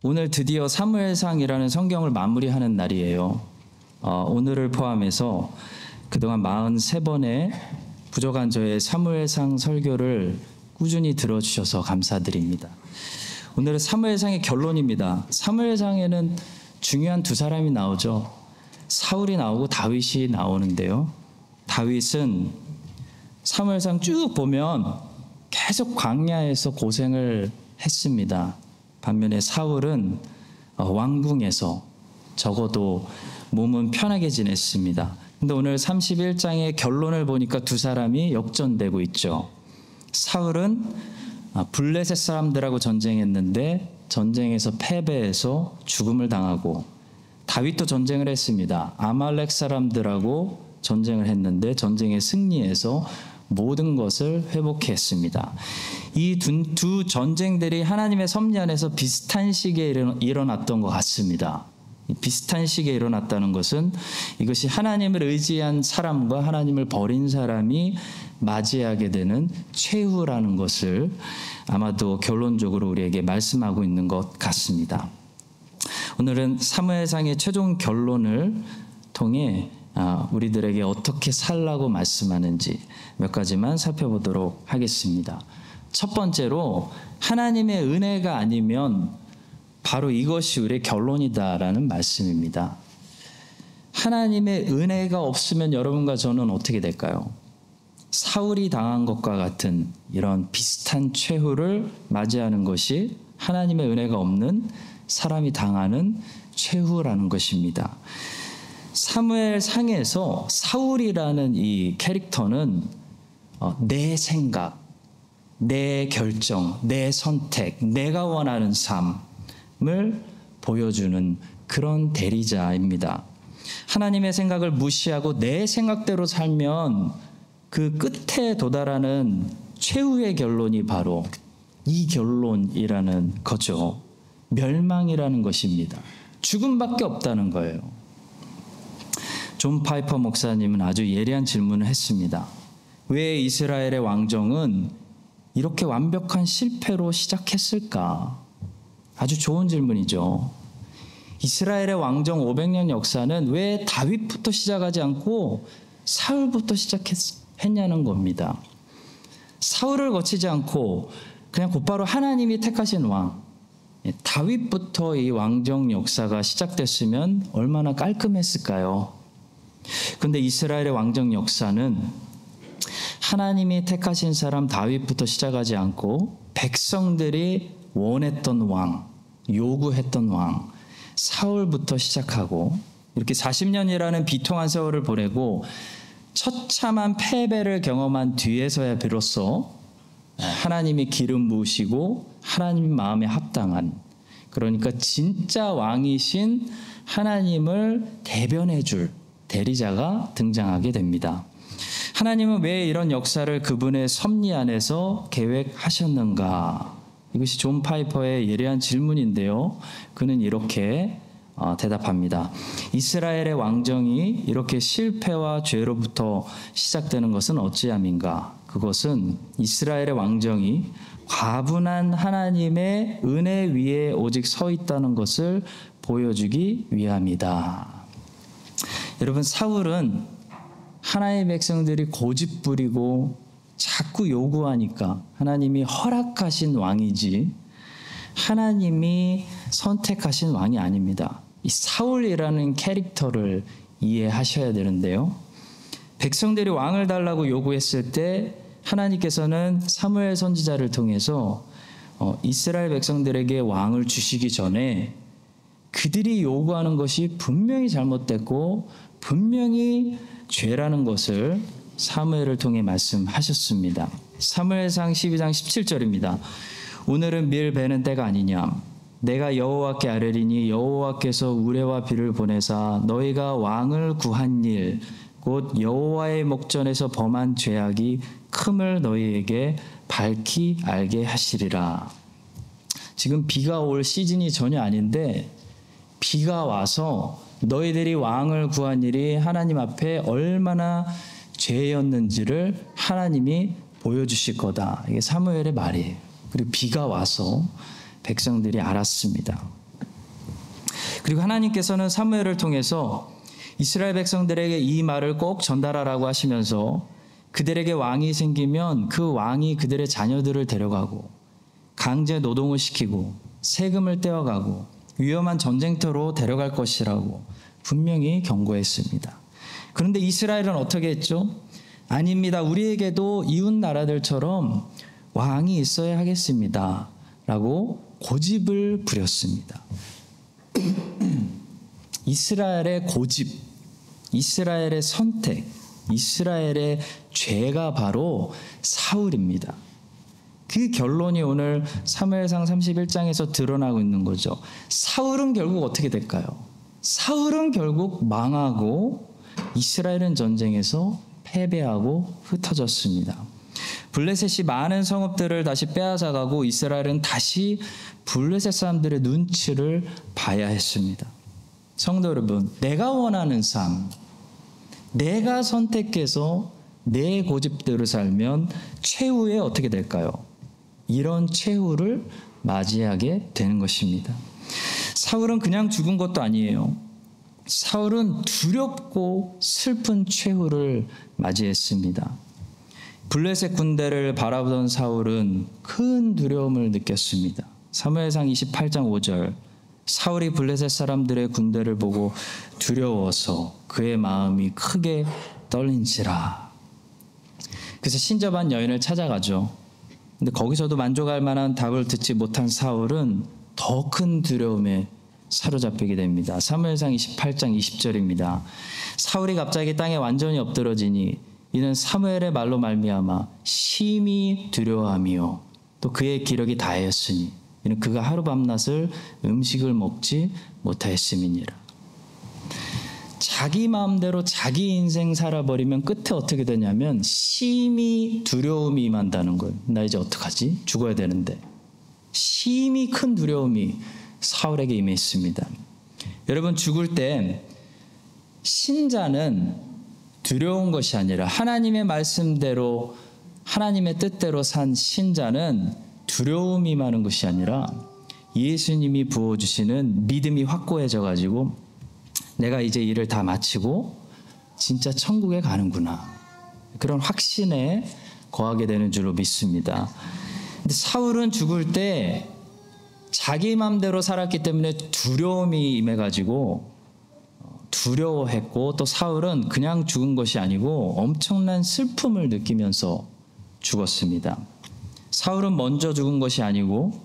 오늘 드디어 사무엘상이라는 성경을 마무리하는 날이에요. 오늘을 포함해서 그동안 43번의 부족한 저의 사무엘상 설교를 꾸준히 들어주셔서 감사드립니다. 오늘은 사무엘상의 결론입니다. 사무엘상에는 중요한 두 사람이 나오죠. 사울이 나오고 다윗이 나오는데요. 다윗은 사무엘상 쭉 보면 계속 광야에서 고생을 했습니다. 반면에 사울은 왕궁에서 적어도 몸은 편하게 지냈습니다. 근데 오늘 31장의 결론을 보니까 두 사람이 역전되고 있죠. 사울은 블레셋 사람들하고 전쟁했는데 전쟁에서 패배해서 죽음을 당하고, 다윗도 전쟁을 했습니다. 아말렉 사람들하고 전쟁을 했는데 전쟁에 승리해서 모든 것을 회복했습니다. 이 두 전쟁들이 하나님의 섭리 안에서 비슷한 시기에 일어났던 것 같습니다. 비슷한 시기에 일어났다는 것은 이것이 하나님을 의지한 사람과 하나님을 버린 사람이 맞이하게 되는 최후라는 것을 아마도 결론적으로 우리에게 말씀하고 있는 것 같습니다. 오늘은 사무엘상의 최종 결론을 통해 우리들에게 어떻게 살라고 말씀하는지 몇 가지만 살펴보도록 하겠습니다. 첫 번째로, 하나님의 은혜가 아니면 바로 이것이 우리의 결론이다라는 말씀입니다. 하나님의 은혜가 없으면 여러분과 저는 어떻게 될까요? 사울이 당한 것과 같은 이런 비슷한 최후를 맞이하는 것이 하나님의 은혜가 없는 사람이 당하는 최후라는 것입니다. 사무엘상에서 사울이라는 이 캐릭터는 내 생각, 내 결정, 내 선택, 내가 원하는 삶을 보여주는 그런 대리자입니다. 하나님의 생각을 무시하고 내 생각대로 살면 그 끝에 도달하는 최후의 결론이 바로 이 결론이라는 거죠. 멸망이라는 것입니다. 죽음밖에 없다는 거예요. 존 파이퍼 목사님은 아주 예리한 질문을 했습니다. 왜 이스라엘의 왕정은 이렇게 완벽한 실패로 시작했을까? 아주 좋은 질문이죠. 이스라엘의 왕정 500년 역사는 왜 다윗부터 시작하지 않고 사울부터 시작했냐는 겁니다. 사울을 거치지 않고 그냥 곧바로 하나님이 택하신 왕, 다윗부터 이 왕정 역사가 시작됐으면 얼마나 깔끔했을까요? 그런데 이스라엘의 왕정 역사는 하나님이 택하신 사람 다윗부터 시작하지 않고 백성들이 원했던 왕, 요구했던 왕, 사울부터 시작하고, 이렇게 40년이라는 비통한 세월을 보내고 처참한 패배를 경험한 뒤에서야 비로소 하나님이 기름 부으시고 하나님 마음에 합당한, 그러니까 진짜 왕이신 하나님을 대변해 줄 대리자가 등장하게 됩니다. 하나님은 왜 이런 역사를 그분의 섭리 안에서 계획하셨는가? 이것이 존 파이퍼의 예리한 질문인데요. 그는 이렇게 대답합니다. 이스라엘의 왕정이 이렇게 실패와 죄로부터 시작되는 것은 어찌함인가? 그것은 이스라엘의 왕정이 과분한 하나님의 은혜 위에 오직 서 있다는 것을 보여주기 위함이다. 여러분, 사울은 하나님의 백성들이 고집부리고 자꾸 요구하니까 하나님이 허락하신 왕이지 하나님이 선택하신 왕이 아닙니다. 이 사울이라는 캐릭터를 이해하셔야 되는데요. 백성들이 왕을 달라고 요구했을 때 하나님께서는 사무엘 선지자를 통해서 이스라엘 백성들에게 왕을 주시기 전에 그들이 요구하는 것이 분명히 잘못됐고 분명히 죄라는 것을 사무엘을 통해 말씀하셨습니다. 사무엘상 12장 17절입니다. 오늘은 밀 베는 때가 아니냐? 내가 여호와께 아뢰리니 여호와께서 우레와 비를 보내사 너희가 왕을 구한 일 곧 여호와의 목전에서 범한 죄악이 큼을 너희에게 밝히 알게 하시리라. 지금 비가 올 시즌이 전혀 아닌데 비가 와서 너희들이 왕을 구한 일이 하나님 앞에 얼마나 죄였는지를 하나님이 보여주실 거다. 이게 사무엘의 말이에요. 그리고 비가 와서 백성들이 알았습니다. 그리고 하나님께서는 사무엘을 통해서 이스라엘 백성들에게 이 말을 꼭 전달하라고 하시면서 그들에게 왕이 생기면 그 왕이 그들의 자녀들을 데려가고 강제 노동을 시키고 세금을 떼어가고 위험한 전쟁터로 데려갈 것이라고 분명히 경고했습니다. 그런데 이스라엘은 어떻게 했죠? 아닙니다. 우리에게도 이웃 나라들처럼 왕이 있어야 하겠습니다. 라고 고집을 부렸습니다. 이스라엘의 고집, 이스라엘의 선택, 이스라엘의 죄가 바로 사울입니다. 그 결론이 오늘 사무엘상 31장에서 드러나고 있는 거죠. 사울은 결국 어떻게 될까요? 사울은 결국 망하고 이스라엘은 전쟁에서 패배하고 흩어졌습니다. 블레셋이 많은 성읍들을 다시 빼앗아가고 이스라엘은 다시 블레셋 사람들의 눈치를 봐야 했습니다. 성도 여러분, 내가 원하는 삶, 내가 선택해서 내 고집대로 살면 최후에 어떻게 될까요? 이런 최후를 맞이하게 되는 것입니다. 사울은 그냥 죽은 것도 아니에요. 사울은 두렵고 슬픈 최후를 맞이했습니다. 블레셋 군대를 바라보던 사울은 큰 두려움을 느꼈습니다. 사무엘상 28장 5절, 사울이 블레셋 사람들의 군대를 보고 두려워서 그의 마음이 크게 떨린지라. 그래서 신접한 여인을 찾아가죠. 근데 거기서도 만족할 만한 답을 듣지 못한 사울은 더 큰 두려움에 사로잡히게 됩니다. 사무엘상 28장 20절입니다. 사울이 갑자기 땅에 완전히 엎드러지니 이는 사무엘의 말로 말미암아 심히 두려워하며 또 그의 기력이 다하였으니 이는 그가 하루 밤낮을 음식을 먹지 못하였음이니라. 자기 마음대로 자기 인생 살아버리면 끝에 어떻게 되냐면 심히 두려움이 임한다는 거예요. 나 이제 어떡하지? 죽어야 되는데. 심히 큰 두려움이 사울에게 임했습니다. 여러분, 죽을 때 신자는 두려운 것이 아니라 하나님의 말씀대로 하나님의 뜻대로 산 신자는 두려움이 임하는 것이 아니라 예수님이 부어주시는 믿음이 확고해져 가지고 내가 이제 일을 다 마치고 진짜 천국에 가는구나, 그런 확신에 거하게 되는 줄로 믿습니다. 근데 사울은 죽을 때 자기 마음대로 살았기 때문에 두려움이 임해가지고 두려워했고, 또 사울은 그냥 죽은 것이 아니고 엄청난 슬픔을 느끼면서 죽었습니다. 사울은 먼저 죽은 것이 아니고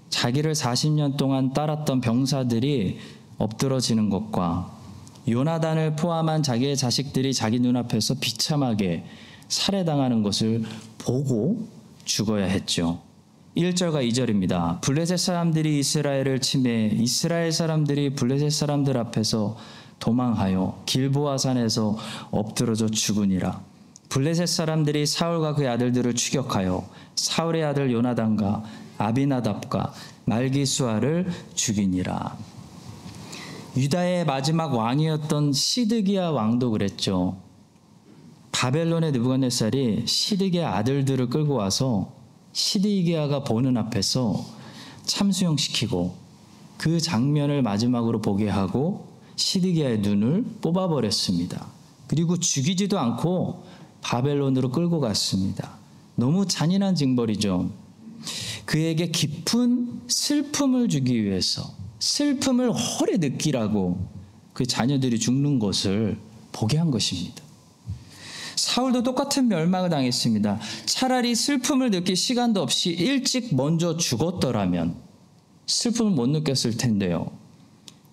자기를 40년 동안 따랐던 병사들이 엎드러지는 것과 요나단을 포함한 자기의 자식들이 자기 눈앞에서 비참하게 살해당하는 것을 보고 죽어야 했죠. 1절과 2절입니다. 블레셋 사람들이 이스라엘을 침해 이스라엘 사람들이 블레셋 사람들 앞에서 도망하여 길보아 산에서 엎드러져 죽으니라. 블레셋 사람들이 사울과 그의 아들들을 추격하여 사울의 아들 요나단과 아비나답과 말기수아를 죽이니라. 유다의 마지막 왕이었던 시드기야 왕도 그랬죠. 바벨론의 느부갓네살이 시드기야 아들들을 끌고 와서 시드기야가 보는 앞에서 참수형시키고 그 장면을 마지막으로 보게 하고 시드기야의 눈을 뽑아버렸습니다. 그리고 죽이지도 않고 바벨론으로 끌고 갔습니다. 너무 잔인한 징벌이죠. 그에게 깊은 슬픔을 주기 위해서, 슬픔을 오래 느끼라고 그 자녀들이 죽는 것을 보게 한 것입니다. 사울도 똑같은 멸망을 당했습니다. 차라리 슬픔을 느낄 시간도 없이 일찍 먼저 죽었더라면 슬픔을 못 느꼈을 텐데요.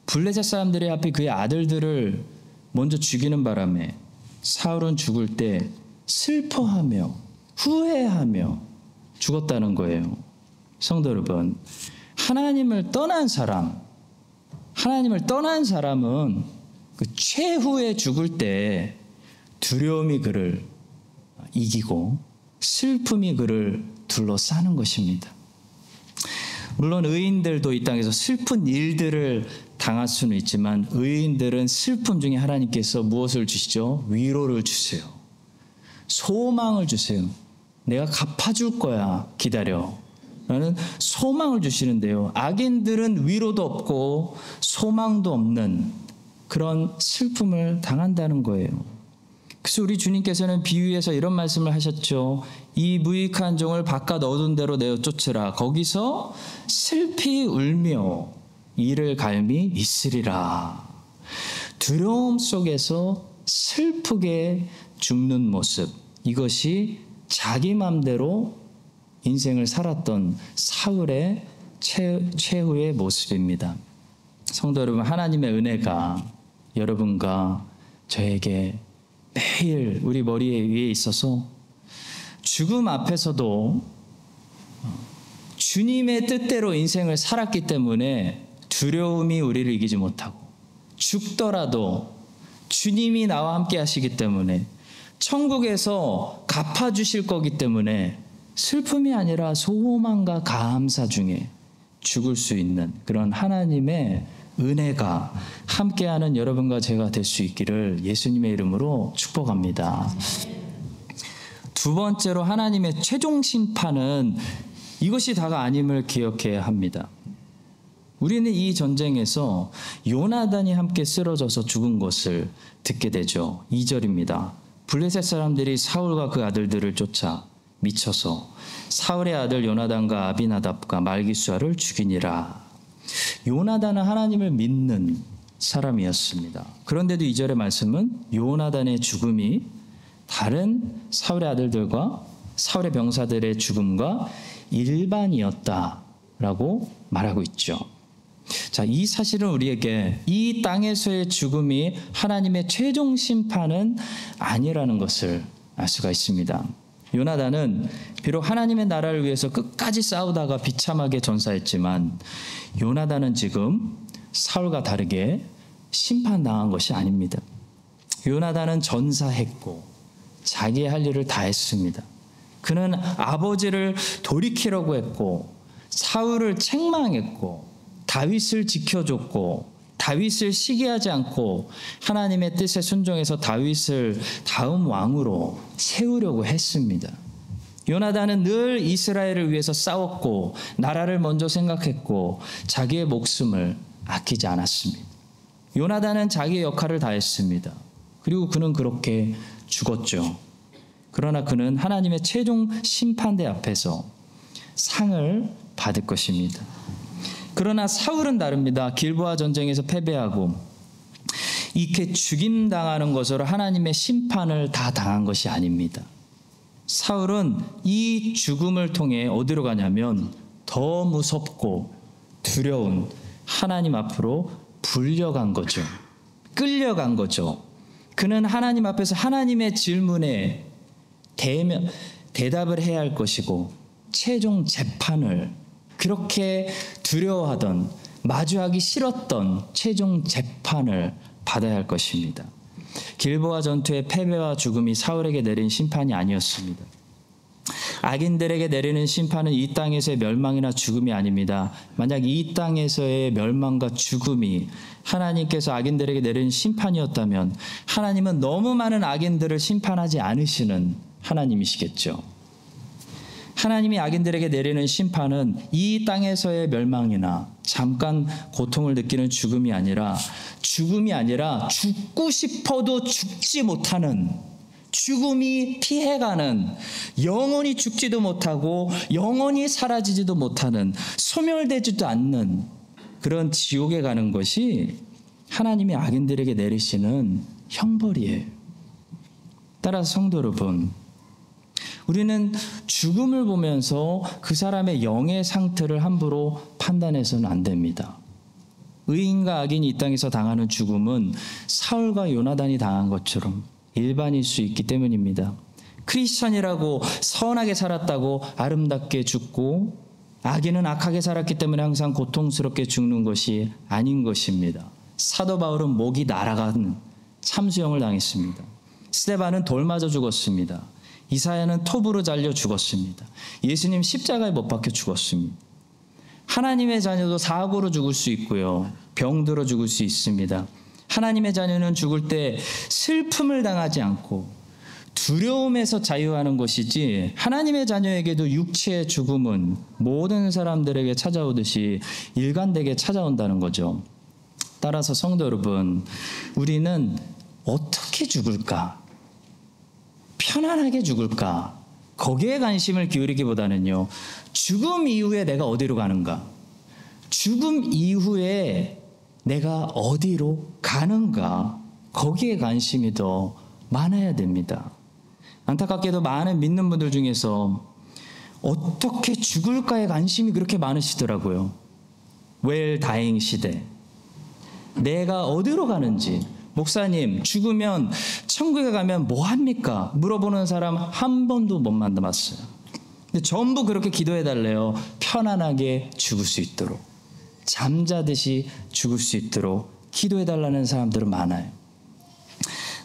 블레셋 사람들이 하필 그의 아들들을 먼저 죽이는 바람에 사울은 죽을 때 슬퍼하며 후회하며 죽었다는 거예요. 성도 여러분, 하나님을 떠난 사람은 그 최후에 죽을 때 두려움이 그를 이기고 슬픔이 그를 둘러싸는 것입니다. 물론 의인들도 이 땅에서 슬픈 일들을 당할 수는 있지만 의인들은 슬픔 중에 하나님께서 무엇을 주시죠? 위로를 주세요. 소망을 주세요. 내가 갚아줄 거야. 기다려. 라는 소망을 주시는데요. 악인들은 위로도 없고 소망도 없는 그런 슬픔을 당한다는 거예요. 그래서 우리 주님께서는 비유에서 이런 말씀을 하셨죠. 이 무익한 종을 바깥 어두운 데로 내어 쫓으라. 거기서 슬피 울며 이를 갈미 있으리라. 두려움 속에서 슬프게 죽는 모습, 이것이 자기 맘대로 인생을 살았던 사울의 최후의 모습입니다. 성도 여러분, 하나님의 은혜가 여러분과 저에게 매일 우리 머리 위에 있어서 죽음 앞에서도 주님의 뜻대로 인생을 살았기 때문에 두려움이 우리를 이기지 못하고, 죽더라도 주님이 나와 함께 하시기 때문에, 천국에서 갚아주실 거기 때문에 슬픔이 아니라 소망과 감사 중에 죽을 수 있는 그런 하나님의 은혜가 함께하는 여러분과 제가 될 수 있기를 예수님의 이름으로 축복합니다. 두 번째로, 하나님의 최종 심판은 이것이 다가 아님을 기억해야 합니다. 우리는 이 전쟁에서 요나단이 함께 쓰러져서 죽은 것을 듣게 되죠. 2절입니다. 블레셋 사람들이 사울과 그 아들들을 쫓아 미쳐서 사울의 아들 요나단과 아비나답과 말기수아를 죽이니라. 요나단은 하나님을 믿는 사람이었습니다. 그런데도 2절의 말씀은 요나단의 죽음이 다른 사울의 아들들과 사울의 병사들의 죽음과 일반이었다라고 말하고 있죠. 자, 이 사실은 우리에게 이 땅에서의 죽음이 하나님의 최종 심판은 아니라는 것을 알 수가 있습니다. 요나단은 비록 하나님의 나라를 위해서 끝까지 싸우다가 비참하게 전사했지만, 요나단은 지금 사울과 다르게 심판당한 것이 아닙니다. 요나단은 전사했고 자기의 할 일을 다 했습니다. 그는 아버지를 돌이키려고 했고 사울을 책망했고 다윗을 지켜줬고 다윗을 시기하지 않고 하나님의 뜻에 순종해서 다윗을 다음 왕으로 세우려고 했습니다. 요나단은 늘 이스라엘을 위해서 싸웠고 나라를 먼저 생각했고 자기의 목숨을 아끼지 않았습니다. 요나단은 자기의 역할을 다했습니다. 그리고 그는 그렇게 죽었죠. 그러나 그는 하나님의 최종 심판대 앞에서 상을 받을 것입니다. 그러나 사울은 다릅니다. 길보아 전쟁에서 패배하고 이렇게 죽임당하는 것으로 하나님의 심판을 다 당한 것이 아닙니다. 사울은 이 죽음을 통해 어디로 가냐면 더 무섭고 두려운 하나님 앞으로 불려간 거죠. 끌려간 거죠. 그는 하나님 앞에서 하나님의 질문에 대답을 해야 할 것이고 최종 재판을, 그렇게 두려워하던, 마주하기 싫었던 최종 재판을 받아야 할 것입니다. 길보아 전투의 패배와 죽음이 사울에게 내린 심판이 아니었습니다. 악인들에게 내리는 심판은 이 땅에서의 멸망이나 죽음이 아닙니다. 만약 이 땅에서의 멸망과 죽음이 하나님께서 악인들에게 내리는 심판이었다면 하나님은 너무 많은 악인들을 심판하지 않으시는 하나님이시겠죠. 하나님이 악인들에게 내리는 심판은 이 땅에서의 멸망이나 잠깐 고통을 느끼는 죽음이 아니라 죽고 싶어도 죽지 못하는, 죽음이 피해가는, 영원히 죽지도 못하고 영원히 사라지지도 못하는, 소멸되지도 않는 그런 지옥에 가는 것이 하나님이 악인들에게 내리시는 형벌이에요. 따라서 성도 여러분, 우리는 죽음을 보면서 그 사람의 영의 상태를 함부로 판단해서는 안 됩니다. 의인과 악인이 이 땅에서 당하는 죽음은 사울과 요나단이 당한 것처럼 일반일 수 있기 때문입니다. 크리스천이라고 선하게 살았다고 아름답게 죽고 악인은 악하게 살았기 때문에 항상 고통스럽게 죽는 것이 아닌 것입니다. 사도 바울은 목이 날아간 참수형을 당했습니다. 스데반은 돌 맞아 죽었습니다. 이사야는 톱으로 잘려 죽었습니다. 예수님 십자가에 못 박혀 죽었습니다. 하나님의 자녀도 사고로 죽을 수 있고요. 병들어 죽을 수 있습니다. 하나님의 자녀는 죽을 때 슬픔을 당하지 않고 두려움에서 자유하는 것이지 하나님의 자녀에게도 육체의 죽음은 모든 사람들에게 찾아오듯이 일관되게 찾아온다는 거죠. 따라서 성도 여러분, 우리는 어떻게 죽을까? 편안하게 죽을까? 거기에 관심을 기울이기보다는요, 죽음 이후에 내가 어디로 가는가? 죽음 이후에 내가 어디로 가는가? 거기에 관심이 더 많아야 됩니다. 안타깝게도 많은 믿는 분들 중에서 어떻게 죽을까에 관심이 그렇게 많으시더라고요. 웰 다잉 시대. 내가 어디로 가는지, 목사님 죽으면 천국에 가면 뭐 합니까? 물어보는 사람 한 번도 못 만나봤어요. 근데 전부 그렇게 기도해 달래요. 편안하게 죽을 수 있도록, 잠자듯이 죽을 수 있도록 기도해 달라는 사람들은 많아요.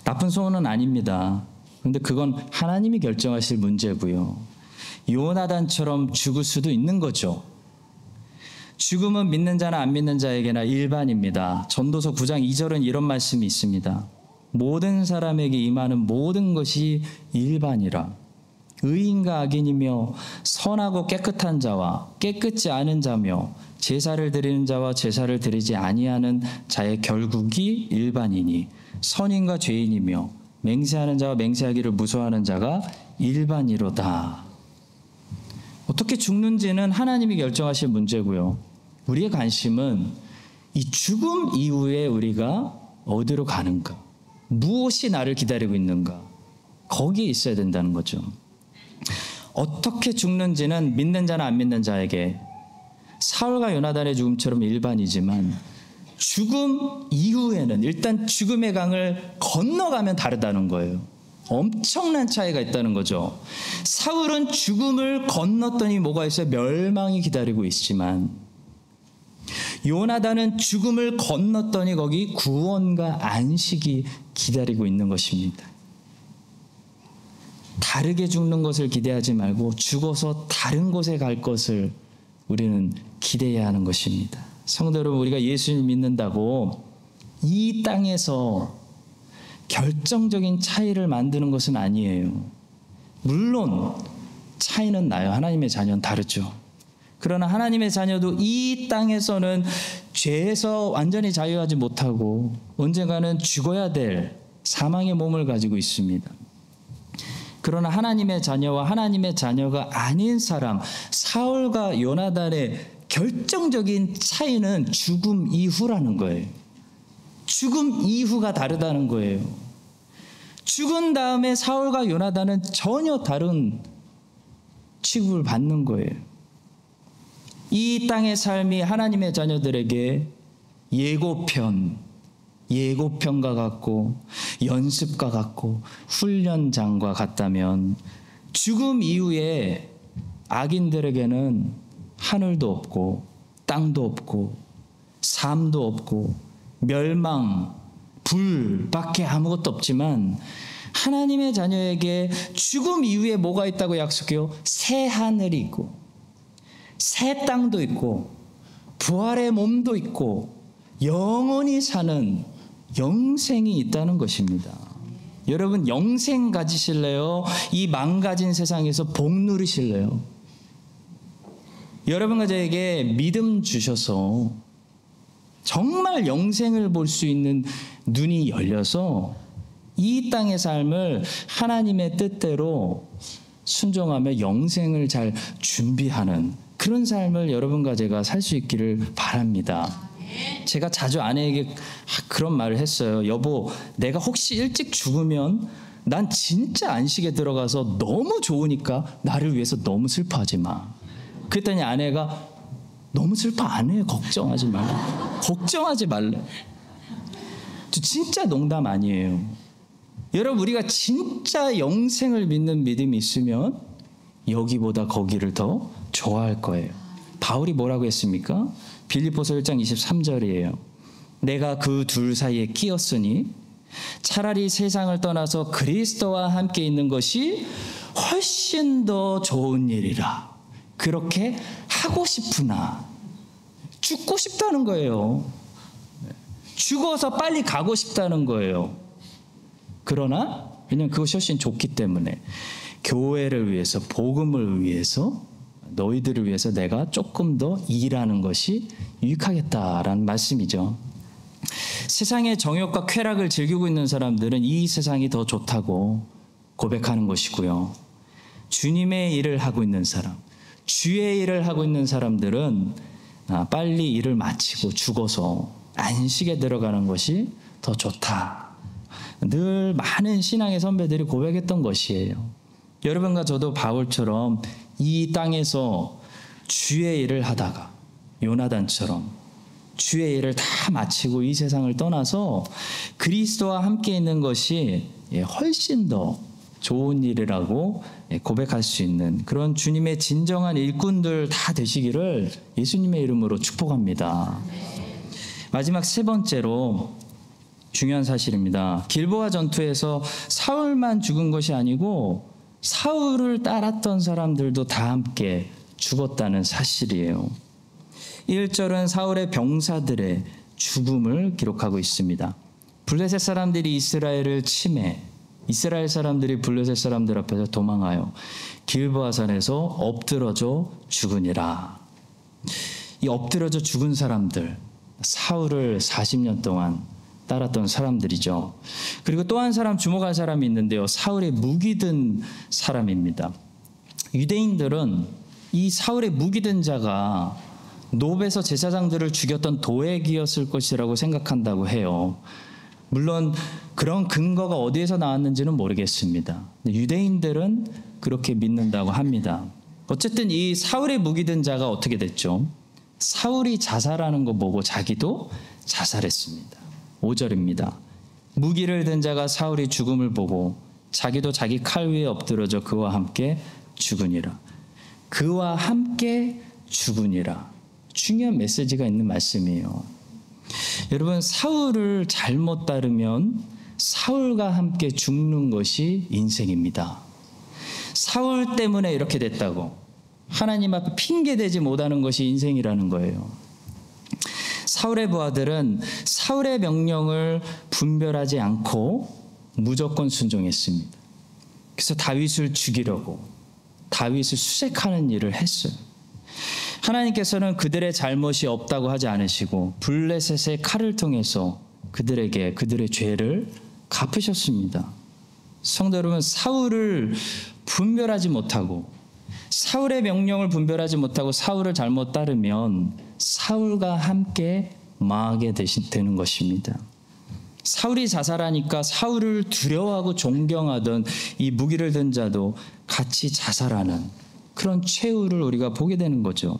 나쁜 소원은 아닙니다. 그런데 그건 하나님이 결정하실 문제고요. 요나단처럼 죽을 수도 있는 거죠. 죽음은 믿는 자나 안 믿는 자에게나 일반입니다. 전도서 9장 2절은 이런 말씀이 있습니다. 모든 사람에게 임하는 모든 것이 일반이라. 의인과 악인이며 선하고 깨끗한 자와 깨끗지 않은 자며 제사를 드리는 자와 제사를 드리지 아니하는 자의 결국이 일반이니 선인과 죄인이며 맹세하는 자와 맹세하기를 무서워하는 자가 일반이로다. 어떻게 죽는지는 하나님이 결정하실 문제고요. 우리의 관심은 이 죽음 이후에 우리가 어디로 가는가, 무엇이 나를 기다리고 있는가, 거기에 있어야 된다는 거죠. 어떻게 죽는지는 믿는 자나 안 믿는 자에게 사울과 요나단의 죽음처럼 일반이지만 죽음 이후에는 일단 죽음의 강을 건너가면 다르다는 거예요. 엄청난 차이가 있다는 거죠. 사울은 죽음을 건넜더니 뭐가 있어요? 멸망이 기다리고 있지만 요나단은 죽음을 건넜더니 거기 구원과 안식이 기다리고 있는 것입니다. 다르게 죽는 것을 기대하지 말고 죽어서 다른 곳에 갈 것을 우리는 기대해야 하는 것입니다. 성도 여러분, 우리가 예수님 믿는다고 이 땅에서 결정적인 차이를 만드는 것은 아니에요. 물론 차이는 나요. 하나님의 자녀는 다르죠. 그러나 하나님의 자녀도 이 땅에서는 죄에서 완전히 자유하지 못하고 언젠가는 죽어야 될 사망의 몸을 가지고 있습니다. 그러나 하나님의 자녀와 하나님의 자녀가 아닌 사람, 사울과 요나단의 결정적인 차이는 죽음 이후라는 거예요. 죽음 이후가 다르다는 거예요. 죽은 다음에 사울과 요나단은 전혀 다른 취급을 받는 거예요. 이 땅의 삶이 하나님의 자녀들에게 예고편과 같고 연습과 같고 훈련장과 같다면 죽음 이후에 악인들에게는 하늘도 없고 땅도 없고 삶도 없고 멸망, 불밖에 아무것도 없지만 하나님의 자녀에게 죽음 이후에 뭐가 있다고 약속해요? 새 하늘이 있고 새 땅도 있고 부활의 몸도 있고 영원히 사는 영생이 있다는 것입니다. 여러분, 영생 가지실래요? 이 망가진 세상에서 복 누리실래요? 여러분과 저에게 믿음 주셔서 정말 영생을 볼 수 있는 눈이 열려서 이 땅의 삶을 하나님의 뜻대로 순종하며 영생을 잘 준비하는 그런 삶을 여러분과 제가 살 수 있기를 바랍니다. 제가 자주 아내에게 그런 말을 했어요. 여보, 내가 혹시 일찍 죽으면 난 진짜 안식에 들어가서 너무 좋으니까 나를 위해서 너무 슬퍼하지 마. 그랬더니 아내가 너무 슬퍼 안 해. 걱정하지 말래. 걱정하지 말래. 저 진짜 농담 아니에요. 여러분, 우리가 진짜 영생을 믿는 믿음이 있으면 여기보다 거기를 더 좋아할 거예요. 바울이 뭐라고 했습니까? 빌립보서 1장 23절이에요. 내가 그 둘 사이에 끼었으니 차라리 세상을 떠나서 그리스도와 함께 있는 것이 훨씬 더 좋은 일이라. 그렇게 하고 싶으나 죽고 싶다는 거예요. 죽어서 빨리 가고 싶다는 거예요. 그러나 왜냐하면 그것이 훨씬 좋기 때문에. 교회를 위해서, 복음을 위해서, 너희들을 위해서 내가 조금 더 일하는 것이 유익하겠다라는 말씀이죠. 세상의 정욕과 쾌락을 즐기고 있는 사람들은 이 세상이 더 좋다고 고백하는 것이고요. 주님의 일을 하고 있는 사람, 주의 일을 하고 있는 사람들은 빨리 일을 마치고 죽어서 안식에 들어가는 것이 더 좋다. 늘 많은 신앙의 선배들이 고백했던 것이에요. 여러분과 저도 바울처럼 이 땅에서 주의 일을 하다가 요나단처럼 주의 일을 다 마치고 이 세상을 떠나서 그리스도와 함께 있는 것이 훨씬 더 좋은 일이라고 고백할 수 있는 그런 주님의 진정한 일꾼들 다 되시기를 예수님의 이름으로 축복합니다. 마지막 세 번째로 중요한 사실입니다. 길보아 전투에서 사울만 죽은 것이 아니고 사울을 따랐던 사람들도 다 함께 죽었다는 사실이에요. 1절은 사울의 병사들의 죽음을 기록하고 있습니다. 블레셋 사람들이 이스라엘을 침해, 이스라엘 사람들이 블레셋 사람들 앞에서 도망하여 길보아산에서 엎드러져 죽으니라. 이 엎드러져 죽은 사람들, 사울을 40년 동안 따랐던 사람들이죠. 그리고 또 한 사람 주목할 사람이 있는데요. 사울의 무기 든 사람입니다. 유대인들은 이 사울의 무기 든 자가 노베에서 제사장들을 죽였던 도액이었을 것이라고 생각한다고 해요. 물론 그런 근거가 어디에서 나왔는지는 모르겠습니다. 유대인들은 그렇게 믿는다고 합니다. 어쨌든 이 사울의 무기 든 자가 어떻게 됐죠? 사울이 자살하는 거 보고 자기도 자살했습니다. 5절입니다. 무기를 든 자가 사울이 죽음을 보고 자기도 자기 칼 위에 엎드러져 그와 함께 죽으니라. 그와 함께 죽으니라. 중요한 메시지가 있는 말씀이에요. 여러분, 사울을 잘못 따르면 사울과 함께 죽는 것이 인생입니다. 사울 때문에 이렇게 됐다고 하나님 앞에 핑계대지 못하는 것이 인생이라는 거예요. 사울의 부하들은 사울의 명령을 분별하지 않고 무조건 순종했습니다. 그래서 다윗을 죽이려고 다윗을 수색하는 일을 했어요. 하나님께서는 그들의 잘못이 없다고 하지 않으시고 블레셋의 칼을 통해서 그들에게 그들의 죄를 갚으셨습니다. 성도 여러분, 사울을 분별하지 못하고 사울의 명령을 분별하지 못하고 사울을 잘못 따르면 사울과 함께 망하게 되는 것입니다. 사울이 자살하니까 사울을 두려워하고 존경하던 이 무기를 든 자도 같이 자살하는 그런 최후를 우리가 보게 되는 거죠.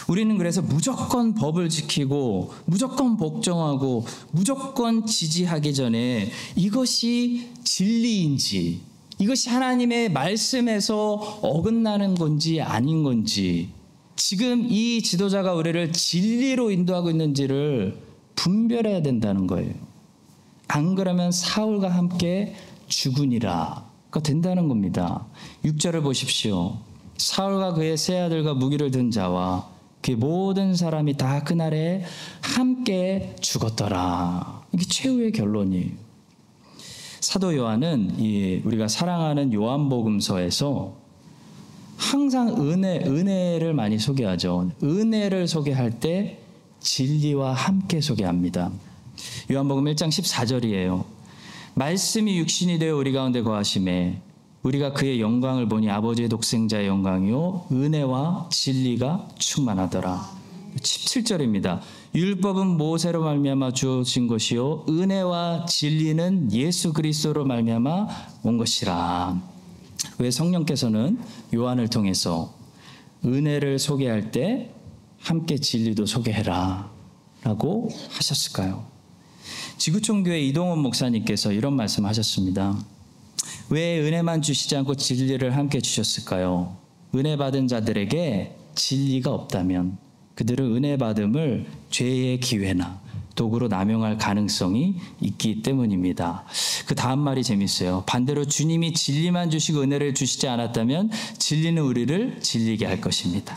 우리는 그래서 무조건 법을 지키고 무조건 복종하고 무조건 지지하기 전에 이것이 진리인지, 이것이 하나님의 말씀에서 어긋나는 건지 아닌 건지, 지금 이 지도자가 우리를 진리로 인도하고 있는지를 분별해야 된다는 거예요. 안 그러면 사울과 함께 죽으니라가 된다는 겁니다. 6절을 보십시오. 사울과 그의 세 아들과 무기를 든 자와 그 모든 사람이 다 그날에 함께 죽었더라. 이게 최후의 결론이에요. 사도 요한은 우리가 사랑하는 요한복음서에서 항상 은혜를 많이 소개하죠. 은혜를 소개할 때 진리와 함께 소개합니다. 요한복음 1장 14절이에요. 말씀이 육신이 되어 우리 가운데 거하심에 우리가 그의 영광을 보니 아버지의 독생자의 영광이요 은혜와 진리가 충만하더라. 17절입니다. 율법은 모세로 말미암아 주어진 것이요 은혜와 진리는 예수 그리스도로 말미암아 온 것이라. 왜 성령께서는 요한을 통해서 은혜를 소개할 때 함께 진리도 소개해라 라고 하셨을까요? 지구촌교회 이동원 목사님께서 이런 말씀하셨습니다. 왜 은혜만 주시지 않고 진리를 함께 주셨을까요? 은혜 받은 자들에게 진리가 없다면 그들은 은혜 받음을 죄의 기회나 도구로 남용할 가능성이 있기 때문입니다. 그 다음 말이 재밌어요. 반대로 주님이 진리만 주시고 은혜를 주시지 않았다면 진리는 우리를 질리게 할 것입니다.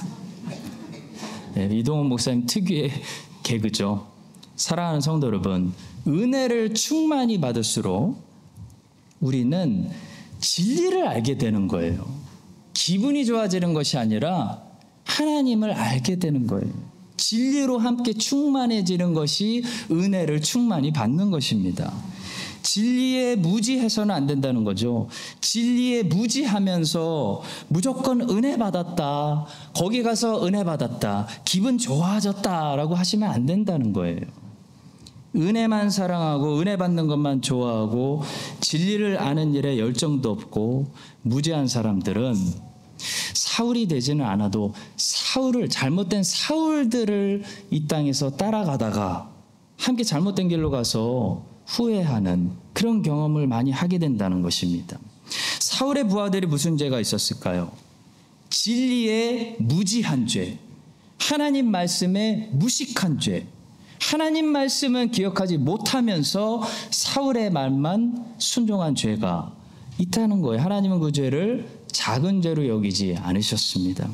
네, 이동원 목사님 특유의 개그죠. 사랑하는 성도 여러분, 은혜를 충만히 받을수록 우리는 진리를 알게 되는 거예요. 기분이 좋아지는 것이 아니라 하나님을 알게 되는 거예요. 진리로 함께 충만해지는 것이 은혜를 충만히 받는 것입니다. 진리에 무지해서는 안 된다는 거죠. 진리에 무지하면서 무조건 은혜 받았다, 거기 가서 은혜 받았다, 기분 좋아졌다라고 하시면 안 된다는 거예요. 은혜만 사랑하고 은혜 받는 것만 좋아하고 진리를 아는 일에 열정도 없고 무지한 사람들은 사울이 되지는 않아도 잘못된 사울들을 이 땅에서 따라가다가 함께 잘못된 길로 가서 후회하는 그런 경험을 많이 하게 된다는 것입니다. 사울의 부하들이 무슨 죄가 있었을까요? 진리에 무지한 죄, 하나님 말씀에 무식한 죄, 하나님 말씀은 기억하지 못하면서 사울의 말만 순종한 죄가 있다는 거예요. 하나님은 그 죄를 작은 죄로 여기지 않으셨습니다.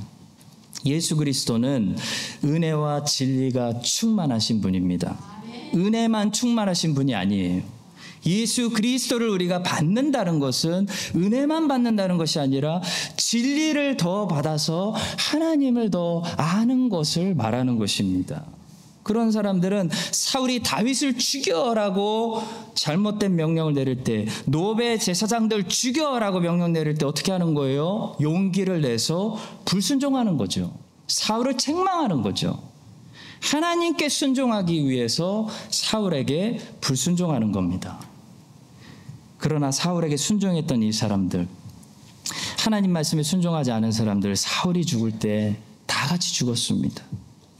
예수 그리스도는 은혜와 진리가 충만하신 분입니다. 은혜만 충만하신 분이 아니에요. 예수 그리스도를 우리가 받는다는 것은 은혜만 받는다는 것이 아니라 진리를 더 받아서 하나님을 더 아는 것을 말하는 것입니다. 그런 사람들은 사울이 다윗을 죽여라고 잘못된 명령을 내릴 때, 노베 제사장들 죽여라고 명령 내릴 때 어떻게 하는 거예요? 용기를 내서 불순종하는 거죠. 사울을 책망하는 거죠. 하나님께 순종하기 위해서 사울에게 불순종하는 겁니다. 그러나 사울에게 순종했던 이 사람들, 하나님 말씀에 순종하지 않은 사람들, 사울이 죽을 때 다 같이 죽었습니다.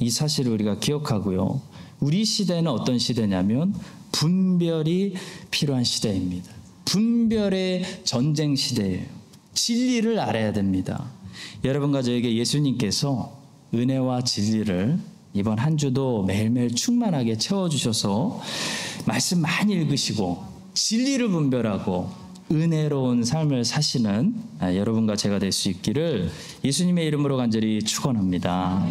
이 사실을 우리가 기억하고요. 우리 시대는 어떤 시대냐면 분별이 필요한 시대입니다. 분별의 전쟁 시대예요. 진리를 알아야 됩니다. 여러분과 저에게 예수님께서 은혜와 진리를 이번 한 주도 매일매일 충만하게 채워주셔서 말씀 많이 읽으시고 진리를 분별하고 은혜로운 삶을 사시는 여러분과 제가 될 수 있기를 예수님의 이름으로 간절히 축원합니다.